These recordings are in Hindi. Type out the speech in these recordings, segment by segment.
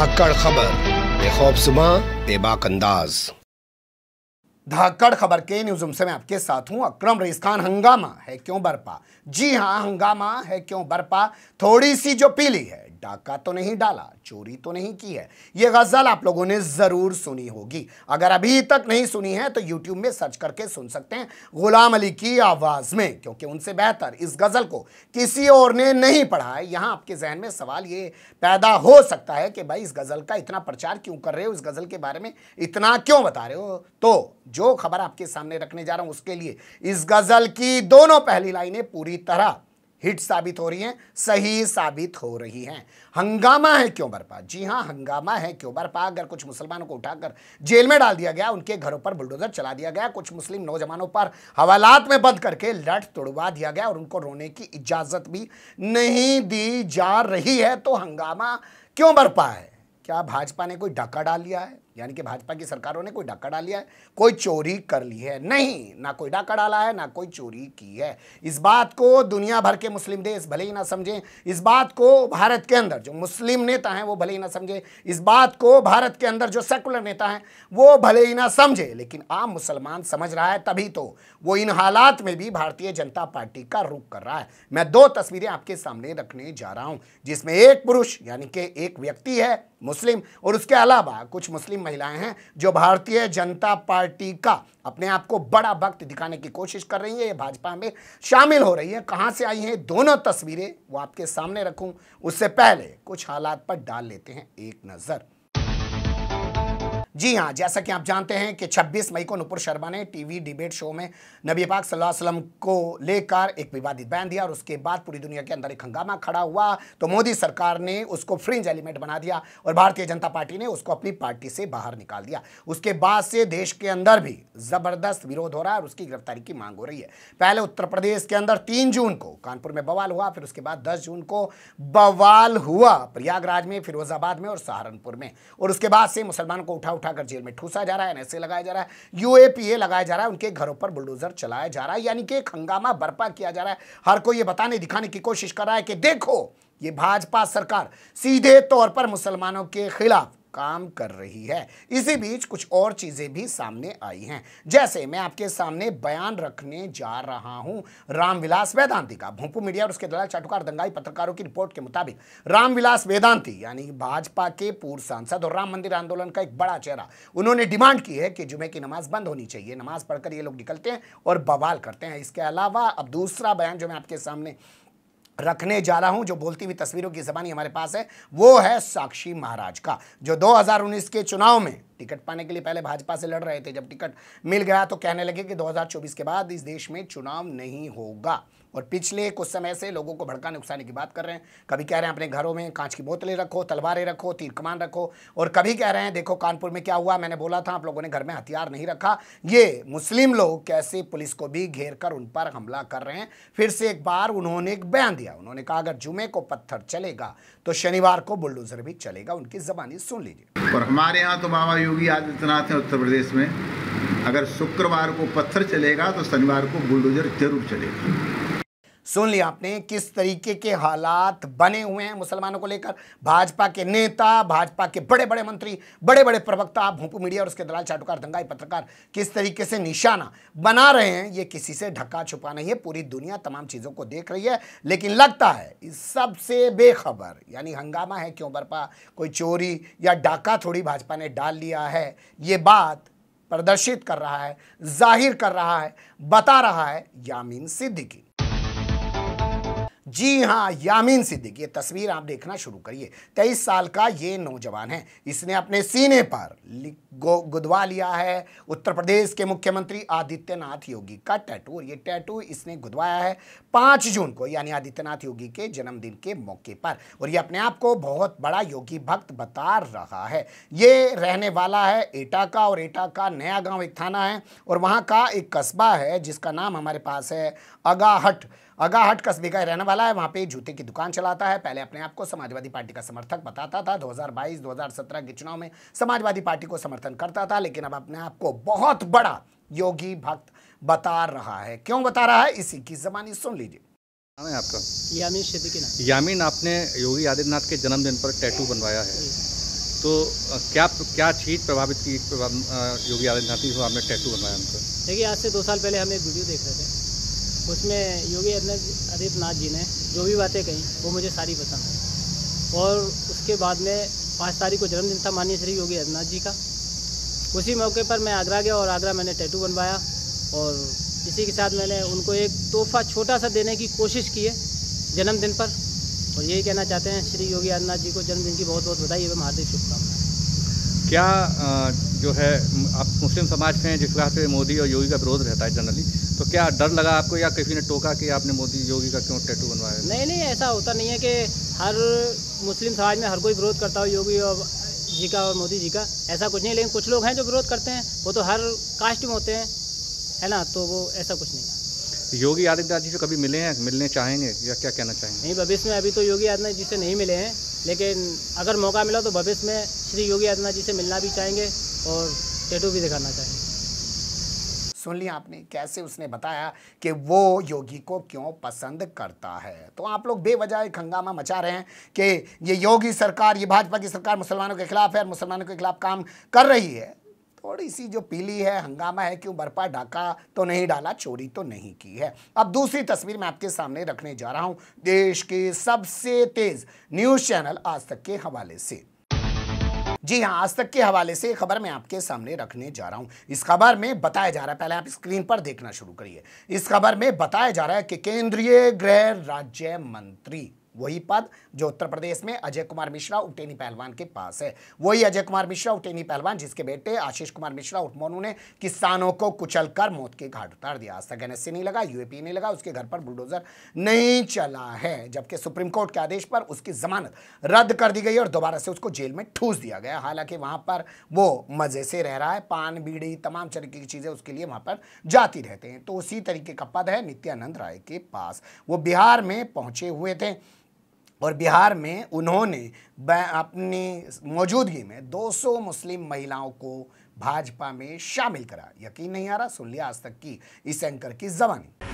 धाकड़ खबर, बेखौफसुमा बेबाक अंदाज। धाकड़ खबर के न्यूज़रूम से मैं आपके साथ हूं अकरम रईस खान। हंगामा है क्यों बरपा? जी हां, हंगामा है क्यों बरपा? थोड़ी सी जो पीली है, डाका तो नहीं डाला, चोरी तो नहीं की है। ये गजल आप लोगों ने जरूर सुनी होगी। अगर अभी तक नहीं सुनी है तो यूट्यूब में सर्च करके सुन सकते हैं गुलाम अली की आवाज में, क्योंकि उनसे बेहतर इस गजल को किसी और ने नहीं पढ़ा है। यहां आपके जहन में सवाल ये पैदा हो सकता है कि भाई इस गजल का इतना प्रचार क्यों कर रहे हो, इस गजल के बारे में इतना क्यों बता रहे हो? तो जो खबर आपके सामने रखने जा रहा हूं उसके लिए इस गजल की दोनों पहली लाइनें पूरी तरह हिट साबित हो रही हैं, सही साबित हो रही हैं। हंगामा है क्यों बरपा? जी हां, हंगामा है क्यों बरपा। अगर कुछ मुसलमानों को उठाकर जेल में डाल दिया गया, उनके घरों पर बुलडोजर चला दिया गया, कुछ मुस्लिम नौजवानों पर हवालात में बंद करके लठ तोड़वा दिया गया और उनको रोने की इजाजत भी नहीं दी जा रही है, तो हंगामा क्यों बरपा है? क्या भाजपा ने कोई डाका डाल लिया है? यानी कि भाजपा की सरकारों ने कोई डाका डाल लिया है, कोई चोरी कर ली है? नहीं, ना कोई डाका डाला है, ना कोई चोरी की है। इस बात को दुनिया भर के मुस्लिम देश भले ही ना समझें, इस बात को भारत के अंदर जो मुस्लिम नेता हैं वो भले ही ना समझे, इस बात को भारत के अंदर जो सेकुलर नेता हैं वो भले ही ना समझे, लेकिन आम मुसलमान समझ रहा है। तभी तो वो इन हालात में भी भारतीय जनता पार्टी का रुख कर रहा है। मैं दो तस्वीरें आपके सामने रखने जा रहा हूं, जिसमें एक पुरुष यानी कि एक व्यक्ति है मुस्लिम, और उसके अलावा कुछ मुस्लिम महिलाएं हैं जो भारतीय जनता पार्टी का अपने आप को बड़ा भक्त दिखाने की कोशिश कर रही है, ये भाजपा में शामिल हो रही है। कहां से आई हैं दोनों तस्वीरें वो आपके सामने रखूं, उससे पहले कुछ हालात पर डाल लेते हैं एक नजर। जी हां, जैसा कि आप जानते हैं कि 26 मई को नुपुर शर्मा ने टीवी डिबेट शो में नबी पाक सल्लल्लाहु अलैहि वसल्लम को लेकर एक विवादित बयान दिया और उसके बाद पूरी दुनिया के अंदर एक हंगामा खड़ा हुआ। तो मोदी सरकार ने उसको फ्रिंज एलिमेंट बना दिया और भारतीय जनता पार्टी ने उसको अपनी पार्टी से बाहर निकाल दिया। उसके बाद से देश के अंदर भी जबरदस्त विरोध हो रहा है और उसकी गिरफ्तारी की मांग हो रही है। पहले उत्तर प्रदेश के अंदर 3 जून को कानपुर में बवाल हुआ, फिर उसके बाद 10 जून को बवाल हुआ प्रयागराज में, फिरोजाबाद में और सहारनपुर में, और उसके बाद से मुसलमानों को उठा उठाकर जेल में ठूसा जा रहा है, एनएसए लगाया जा रहा है, यूएपीए लगाया जा रहा है, उनके घरों पर बुलडोजर चलाया जा रहा है, यानी कि एक हंगामा बर्पा किया जा रहा है। हर कोई ये बताने दिखाने की कोशिश कर रहा है कि देखो ये भाजपा सरकार सीधे तौर पर मुसलमानों के खिलाफ काम कर रही है। इसी बीच कुछ और चीजें भी सामने आई हैं, जैसे मैं आपके सामने बयान रखने जा रहा हूं रामविलास वेदांती का। भोंपू मीडिया और उसके दलाल चाटुकार दंगाई पत्रकारों की रिपोर्ट के मुताबिक रामविलास वेदांती यानी भाजपा के पूर्व सांसद और राम मंदिर आंदोलन का एक बड़ा चेहरा, उन्होंने डिमांड की है कि जुमे की नमाज बंद होनी चाहिए। नमाज पढ़कर ये लोग निकलते हैं और बवाल करते हैं। इसके अलावा अब दूसरा बयान जो मैं आपके सामने रखने जा रहा हूं, जो बोलती हुई तस्वीरों की ज़बानी हमारे पास है, वो है साक्षी महाराज का, जो 2019 के चुनाव में टिकट पाने के लिए पहले भाजपा से लड़ रहे थे। जब टिकट मिल गया तो कहने लगे कि 2024 के बाद इस देश में चुनाव नहीं होगा, और पिछले कुछ समय से लोगों को भड़काने उकसाने की बात कर रहे हैं। कभी कह रहे हैं अपने घरों में कांच की बोतलें रखो, तलवारें रखो, तीर कमान रखो, और कभी कह रहे हैं देखो कानपुर में क्या हुआ, मैंने बोला था आप लोगों ने घर में हथियार नहीं रखा। ये मुस्लिम लोग कैसे पुलिस को भी घेर कर उन पर हमला कर रहे हैं। फिर से एक बार उन्होंने एक बयान दिया, उन्होंने कहा अगर जुमे को पत्थर चलेगा तो शनिवार को बुलडोजर भी चलेगा। उनकी ज़बानी सुन लीजिए। और हमारे यहाँ तो बाबा योगी आदित्यनाथ हैं उत्तर प्रदेश में, अगर शुक्रवार को पत्थर चलेगा तो शनिवार को बुलडोजर जरूर चलेगा। सुन लिया आपने किस तरीके के हालात बने हुए हैं मुसलमानों को लेकर। भाजपा के नेता, भाजपा के बड़े बड़े मंत्री, बड़े बड़े प्रवक्ता, भोंपू मीडिया और उसके दलाल चाटुकार दंगाई पत्रकार किस तरीके से निशाना बना रहे हैं, ये किसी से ढका छुपा नहीं है। पूरी दुनिया तमाम चीज़ों को देख रही है, लेकिन लगता है इस सब से बेखबर, यानी हंगामा है क्यों बरपा, कोई चोरी या डाका थोड़ी भाजपा ने डाल लिया है, ये बात प्रदर्शित कर रहा है, जाहिर कर रहा है, बता रहा है यामीन सिद्दीकी। जी हां, यामीन सिद्दीकी। ये तस्वीर आप देखना शुरू करिए। 23 साल का ये नौजवान है, इसने अपने सीने पर गुदवा लिया है उत्तर प्रदेश के मुख्यमंत्री आदित्यनाथ योगी का टैटू, और ये टैटू इसने गुदवाया है 5 जून को, यानी आदित्यनाथ योगी के जन्मदिन के मौके पर, और ये अपने आप को बहुत बड़ा योगी भक्त बता रहा है। ये रहने वाला है एटा का, और एटा का नया गांव एक थाना है, और वहां का एक कस्बा है जिसका नाम हमारे पास है अगाहट। अगाहट कस्बे का रहने वाला है, वहाँ पे जूते की दुकान चलाता है। पहले अपने आप को समाजवादी पार्टी का समर्थक बताता था, 2022-2017 के चुनाव में समाजवादी पार्टी को समर्थन करता था, लेकिन अब अपने आप को बहुत बड़ा योगी भक्त बता रहा है। क्यों बता रहा है, इसी की ज़बानी सुन लीजिए। नाम है आपका? यामीन सिद्दीकी। यामीन, आपने योगी आदित्यनाथ के जन्मदिन पर टैटू बनवाया है, तो क्या क्या चीज़ प्रभावित की योगी आदित्यनाथ जी को आपने टैटू बनवाया उनको? देखिए, आज से 2 साल पहले हम एक वीडियो देख रहे थे, उसमें योगी आदित्यनाथ जी ने जो भी बातें कही वो मुझे सारी पसंद आई। और उसके बाद में 5 तारीख को जन्मदिन था माननीय श्री योगी आदित्यनाथ जी का। उसी मौके पर मैं आगरा गया और आगरा मैंने टैटू बनवाया, और इसी के साथ मैंने उनको एक तोहफा छोटा सा देने की कोशिश की है जन्मदिन पर। और यही कहना चाहते हैं, श्री योगी आदित्यनाथ जी को जन्मदिन की बहुत बहुत बधाई एवं हार्दिक शुभकामनाएं। क्या जो है आप मुस्लिम समाज में जिस बात पे मोदी और योगी का विरोध रहता है जनरली, तो क्या डर लगा आपको या किसी ने टोका कि आपने मोदी योगी का क्यों टैटू बनवाया? नहीं, ऐसा होता नहीं है कि हर मुस्लिम समाज में हर कोई विरोध करता हो योगी और जी का और मोदी जी का, ऐसा कुछ नहीं। लेकिन कुछ लोग हैं जो विरोध करते हैं, वो तो हर कास्ट में होते हैं, है ना, तो वो ऐसा कुछ नहीं है। योगी आदित्यनाथ जी से कभी मिले हैं, मिलने चाहेंगे या क्या कहना चाहेंगे? नहीं, भविष्य में अभी तो योगी आदित्यनाथ जी से नहीं मिले हैं, लेकिन अगर मौका मिला तो भविष्य में श्री योगी आदित्यनाथ जी से मिलना भी चाहेंगे और टैटू भी दिखाना चाहेंगे। सुन लिया आपने कैसे उसने बताया कि वो योगी को क्यों पसंद करता है। तो आप लोग बेवजह एक हंगामा मचा रहे हैं कि ये योगी सरकार, ये भाजपा की सरकार मुसलमानों के खिलाफ है और मुसलमानों के खिलाफ काम कर रही है। थोड़ी सी जो पीली है, हंगामा है, क्यों बरपा डाका तो नहीं डाला, चोरी तो नहीं की है। अब दूसरी तस्वीर मैं आपके सामने रखने जा रहा हूं देश के सबसे तेज न्यूज चैनल आज तक के हवाले से। जी हां, आज तक के हवाले से खबर मैं आपके सामने रखने जा रहा हूं। इस खबर में बताया जा रहा है, पहले आप स्क्रीन पर देखना शुरू करिए। इस खबर में बताया जा रहा है कि केंद्रीय गृह राज्य मंत्री, वही पद जो उत्तर प्रदेश में अजय कुमार मिश्रा उटेनी पहलवान के पास है, वही अजय कुमार मिश्रा उटेनी पहलवान जिसके बेटे आशीष कुमार मिश्रा उर्फ मोनू ने किसानों को कुचलकर मौत के घाट उतार दिया। आज तक एनएससी नहीं लगा, यूएपी नहीं लगा, उसके घर पर बुलडोजर नहीं चला है, जबकि सुप्रीम कोर्ट के आदेश पर उसकी जमानत रद्द कर दी गई और दोबारा से उसको जेल में ठूस दिया गया। हालांकि वहां पर वो मजे से रह रहा है, पान बीड़ी तमाम तरीके की चीजें उसके लिए वहां पर जाती रहते हैं। तो उसी तरीके का पद है नित्यानंद राय के पास। वो बिहार में पहुंचे हुए थे और बिहार में उन्होंने अपनी मौजूदगी में 200 मुस्लिम महिलाओं को भाजपा में शामिल करा। यकीन नहीं आ रहा? सुन लिया आज तक की इस एंकर की जबानी।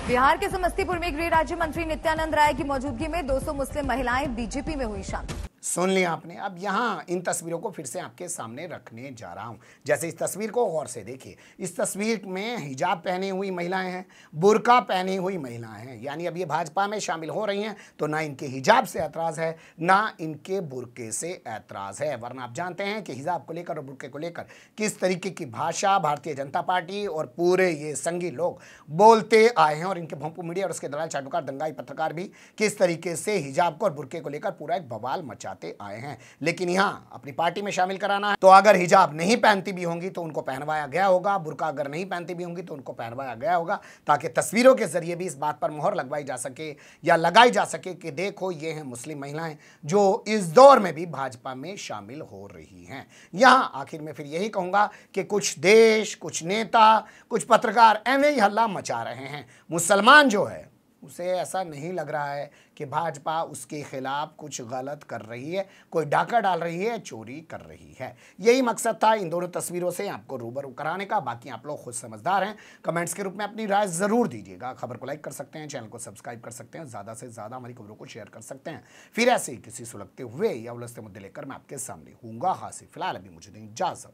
बिहार के समस्तीपुर में गृह राज्य मंत्री नित्यानंद राय की मौजूदगी में 200 मुस्लिम महिलाएं बीजेपी में हुई शामिल। सुन लिया आपने। अब यहाँ इन तस्वीरों को फिर से आपके सामने रखने जा रहा हूँ। जैसे इस तस्वीर को गौर से देखिए, इस तस्वीर में हिजाब पहनी हुई महिलाएं हैं, बुर्का पहनी हुई महिलाएं हैं, यानी अब ये भाजपा में शामिल हो रही हैं तो ना इनके हिजाब से ऐतराज़ है ना इनके बुर्के से ऐतराज़ है। वरना आप जानते हैं कि हिजाब को लेकर और बुर्के को लेकर किस तरीके की भाषा भारतीय जनता पार्टी और पूरे ये संघी लोग बोलते आए हैं, और इनके भोंपू मीडिया और उसके दलाल चाटुकार दंगाई पत्रकार भी किस तरीके से हिजाब को और बुर्के को लेकर पूरा एक बवाल मचाते आए हैं। लेकिन यहां अपनी पार्टी में शामिल कराना है तो अगर हिजाब नहीं पहनती भी होंगी तो उनको पहनवाया गया होगा, बुर्का अगर नहीं पहनती भी होंगी तो उनको पहनवाया गया होगा, ताकि तस्वीरों के जरिए भी इस बात पर मोहर लगवाई जा सके या लगाई जा सके कि देखो ये हैं मुस्लिम महिलाएं जो इस दौर में भी भाजपा में शामिल हो रही हैं। यहां आखिर में फिर यही कहूंगा कि कुछ देश, कुछ नेता, कुछ पत्रकार एवं ही हल्ला मचा रहे हैं। मुसलमान जो है उसे ऐसा नहीं लग रहा है कि भाजपा उसके खिलाफ कुछ गलत कर रही है, कोई डाका डाल रही है, चोरी कर रही है। यही मकसद था इन दोनों तस्वीरों से आपको रूबरू कराने का। बाकी आप लोग खुद समझदार हैं, कमेंट्स के रूप में अपनी राय जरूर दीजिएगा। खबर को लाइक कर सकते हैं, चैनल को सब्सक्राइब कर सकते हैं, ज़्यादा से ज़्यादा हमारी खबरों को शेयर कर सकते हैं। फिर ऐसे ही किसी सुलगते हुए या उलझते मुद्दे लेकर मैं आपके सामने हूँगा हासिल। फिलहाल अभी मुझे दें इजाज़त।